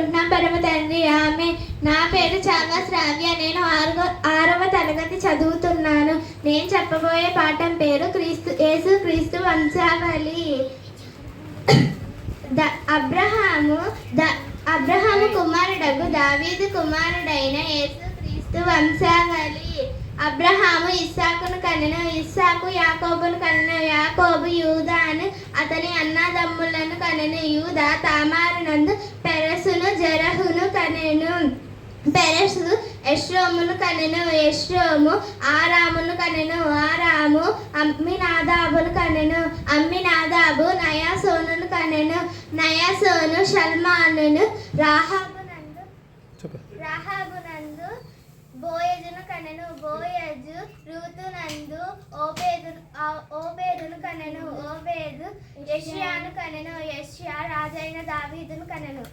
వేడుకుంటున్నాం పరమ తండ్రి. ఆమె. నా పేరు చాగా శ్రావ్య. నేను 6వ తరగతి చదువుతున్నాను. నేను చెప్పబోయే పాఠం పేరు యేసు క్రీస్తు వంశావళి. అబ్రహాము కుమారుడగు దావీదు కుమారుడైన యేసు క్రీస్తు వంశావళి. అబ్రహాము ఇస్సాకును కనెను. ఇస్సాకు యాకోబును కనెను. యాకోబు యూదాను అతని అన్నదమ్ములను కనెను. యూదా తామారునందు పెరెసును జెరహును కనెను. పెరెసు ఎస్రోమును కనెను. ఎస్రోము ఆరామును కనెను. ఆరాము అమ్మినాదాబును కనెను. అమ్మినాదాబు నయాసోనును కనెను. నయాసోను షల్మానును రాహాబునందు బోయజును కనెను. బోయజు రూతునందు ఓబేదును కనెను. ఓబేదు యెషయాను కనెను. యెషయా రాజైన దావీదును కనెను.